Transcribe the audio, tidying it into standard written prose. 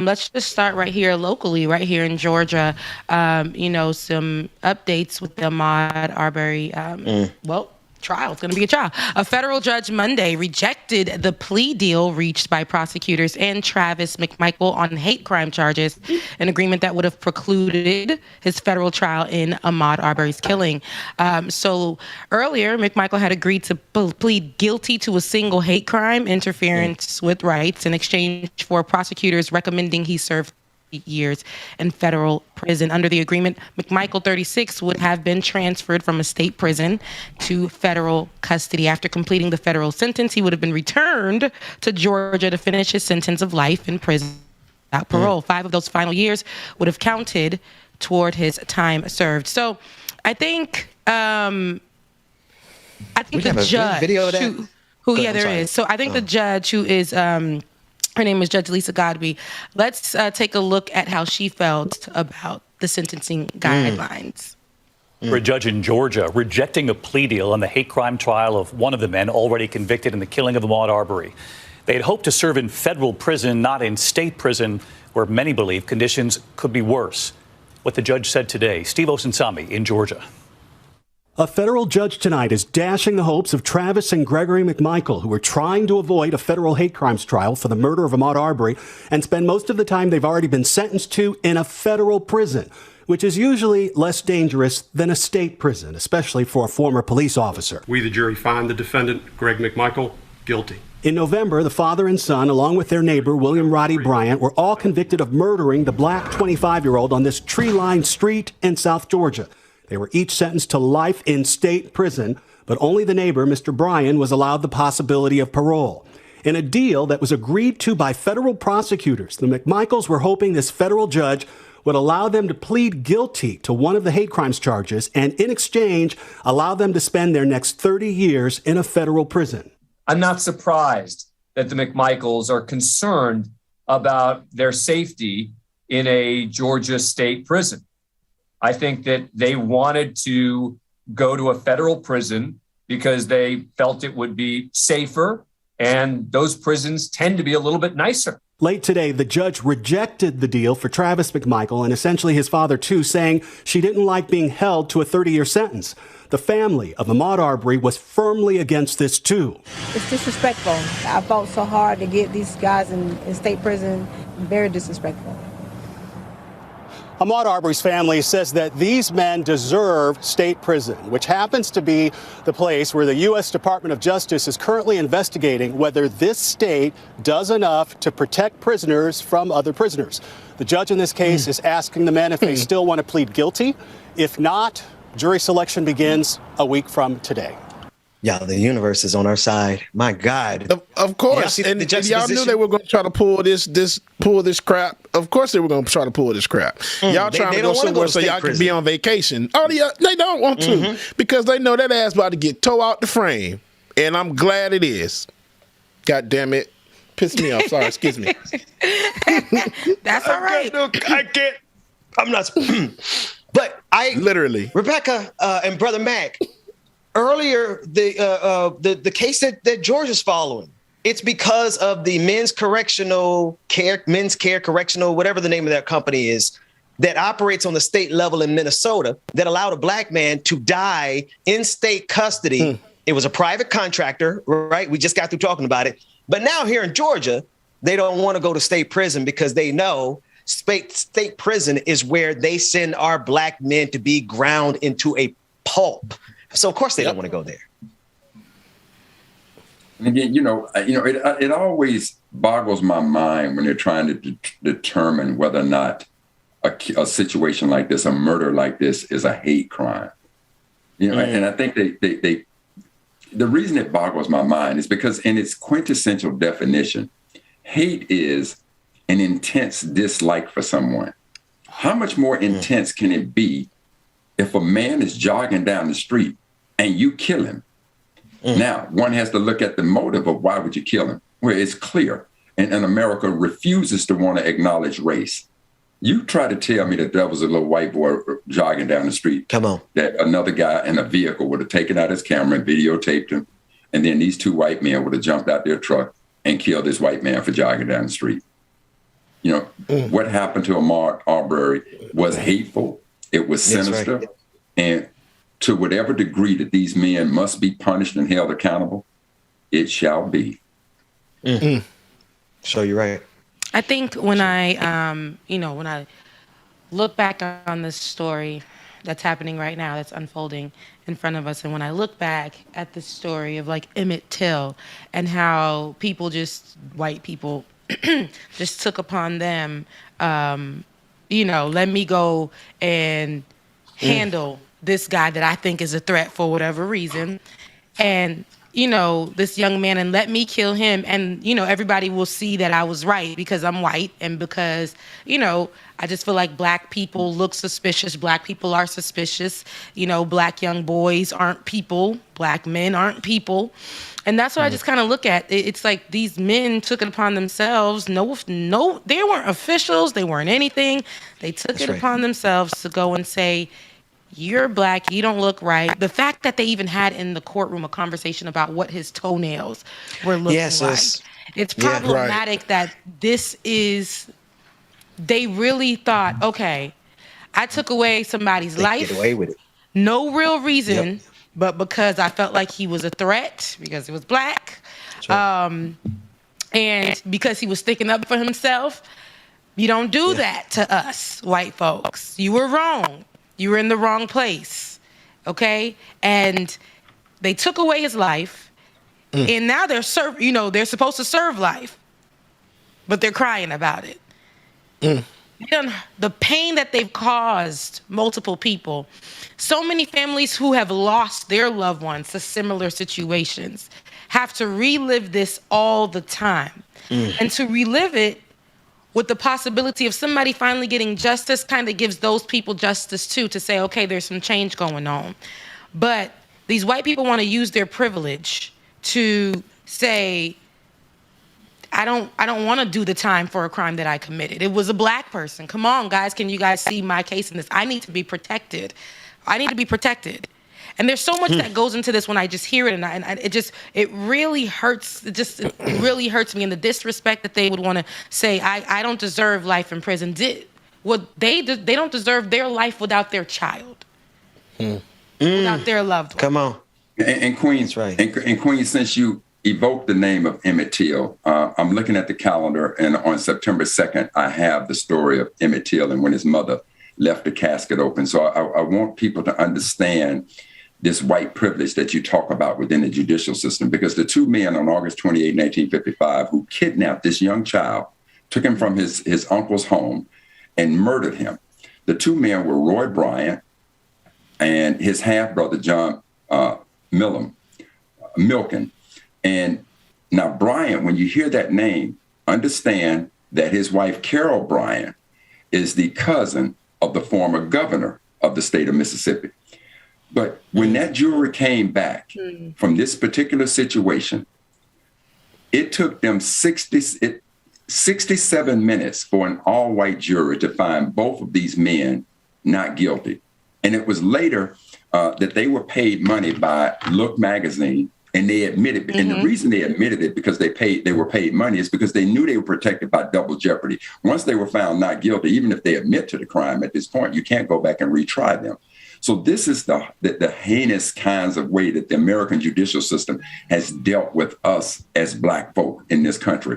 let's just start right here locally, right here in Georgia. Some updates with the Ahmaud Arbery, trial. It's going to be a trial. A federal judge Monday rejected the plea deal reached by prosecutors and Travis McMichael on hate crime charges, an agreement that would have precluded his federal trial in Ahmaud Arbery's killing. So earlier, McMichael had agreed to plead guilty to a single hate crime, interference with rights, in exchange for prosecutors recommending he serve years in federal prison. Under the agreement, McMichael, 36, would have been transferred from a state prison to federal custody. After completing the federal sentence, he would have been returned to Georgia to finish his sentence of life in prison without parole. 5 of those final years would have counted toward his time served. So I think the judge video of that? The judge who is her name is Judge Lisa Godby. Let's take a look at how she felt about the sentencing guidelines. For a judge in Georgia rejecting a plea deal on the hate crime trial of one of the men already convicted in the killing of Ahmaud Arbery. They had hoped to serve in federal prison, not in state prison, where many believe conditions could be worse. What the judge said today. Steve Osunsami in Georgia. A federal judge tonight is dashing the hopes of Travis and Gregory McMichael, who are trying to avoid a federal hate crimes trial for the murder of Ahmaud Arbery and spend most of the time they've already been sentenced to in a federal prison, which is usually less dangerous than a state prison, especially for a former police officer. We, the jury, find the defendant, Greg McMichael, guilty. In November, the father and son, along with their neighbor, William Roddy Bryant, were all convicted of murdering the black 25-year-old on this tree-lined street in South Georgia. They were each sentenced to life in state prison, but only the neighbor, Mr. Bryan, was allowed the possibility of parole. In a deal that was agreed to by federal prosecutors, the McMichaels were hoping this federal judge would allow them to plead guilty to one of the hate crimes charges and, in exchange, allow them to spend their next 30 years in a federal prison. I'm not surprised that the McMichaels are concerned about their safety in a Georgia state prison. I think that they wanted to go to a federal prison because they felt it would be safer, and those prisons tend to be a little bit nicer. Late today, the judge rejected the deal for Travis McMichael and essentially his father, too, saying she didn't like being held to a 30-year sentence. The family of Ahmaud Arbery was firmly against this, too. It's disrespectful. I fought so hard to get these guys in state prison. Very disrespectful. Ahmaud Arbery's family says that these men deserve state prison, which happens to be the place where the U.S. Department of Justice is currently investigating whether this state does enough to protect prisoners from other prisoners. The judge in this case is asking the men if they still want to plead guilty. If not, jury selection begins a week from today. Yeah, the universe is on our side. My God. Of course. And y'all knew they were going to try to pull this crap. Of course they were going to try to pull this crap. Y'all trying to go somewhere so y'all can be on vacation. Oh, yeah, they don't want to because they know that ass about to get tore out the frame. And I'm glad it is. God damn it. Pissed me off. Sorry, excuse me. That's all right. I can't. I'm not. But literally. Rebecca and Brother Mac. Earlier, the case that Georgia's following, it's because of the men's care correctional, whatever the name of that company is, that operates on the state level in Minnesota, that allowed a black man to die in state custody. It was a private contractor, right? We just got through talking about it. But now here in Georgia, they don't want to go to state prison because they know state prison is where they send our black men to be ground into a pulp. So, of course, they don't want to go there. And again, it always boggles my mind when they're trying to determine whether or not a situation like this, a murder like this, is a hate crime. And I think the reason it boggles my mind is because in its quintessential definition, hate is an intense dislike for someone. How much more intense can it be if a man is jogging down the street and you kill him? Now, one has to look at the motive of why would you kill him, where it's clear. And America refuses to want to acknowledge race. You try to tell me that there was a little white boy jogging down the street. Come on. That another guy in a vehicle would have taken out his camera and videotaped him. And then these two white men would have jumped out their truck and killed this white man for jogging down the street. what happened to Ahmaud Arbery was hateful. It was sinister. Right. And to whatever degree that these men must be punished and held accountable, it shall be. So you're right. I think when when I look back on this story that's happening right now, that's unfolding in front of us, and when I look back at the story of like Emmett Till and how white people just took upon them, let me go and handle this guy that I think is a threat for whatever reason. And, this young man, and let me kill him. And, everybody will see that I was right because I'm white and because, I just feel like black people look suspicious. Black people are suspicious. Black young boys aren't people. Black men aren't people. And that's what I just kind of look at. It's like these men took it upon themselves. No, they weren't officials. They weren't anything. They took it upon themselves to go and say, you're black, you don't look right. The fact that they even had in the courtroom a conversation about what his toenails were looking like. It's problematic that they really thought, okay, I took away somebody's life. Get away with it. No real reason, but because I felt like he was a threat, because he was black, and because he was sticking up for himself. You don't do that to us, white folks. You were wrong. You were in the wrong place, okay? And they took away his life, and now they're supposed to serve life, but they're crying about it. The pain that they've caused multiple people, so many families who have lost their loved ones to similar situations have to relive this all the time. And to relive it with the possibility of somebody finally getting justice kind of gives those people justice too, to say, okay, there's some change going on. But these white people want to use their privilege to say, I don't want to do the time for a crime that I committed. It was a black person. Come on, guys, can you guys see my case in this? I need to be protected. And there's so much that goes into this when I just hear it, and it really hurts. It really hurts me, and the disrespect that they would want to say, I don't deserve life in prison. They don't deserve their life without their child, without their loved one. Come on, and Queen, that's right. And Queen, since you evoked the name of Emmett Till, I'm looking at the calendar, and on September 2nd, I have the story of Emmett Till and when his mother left the casket open. So I want people to understand this white privilege that you talk about within the judicial system, because the two men on August 28, 1955, who kidnapped this young child, took him from his uncle's home and murdered him. The two men were Roy Bryant and his half-brother, John Milken. And now Bryant, when you hear that name, understand that his wife, Carol Bryant, is the cousin of the former governor of the state of Mississippi. But when that jury came back from this particular situation, it took them 67 minutes for an all-white jury to find both of these men not guilty. And it was later that they were paid money by Look magazine, and they admitted, and the reason they admitted it because they were paid money is because they knew they were protected by double jeopardy. Once they were found not guilty, even if they admit to the crime at this point, you can't go back and retry them. So this is the heinous kinds of way that the American judicial system has dealt with us as black folk in this country.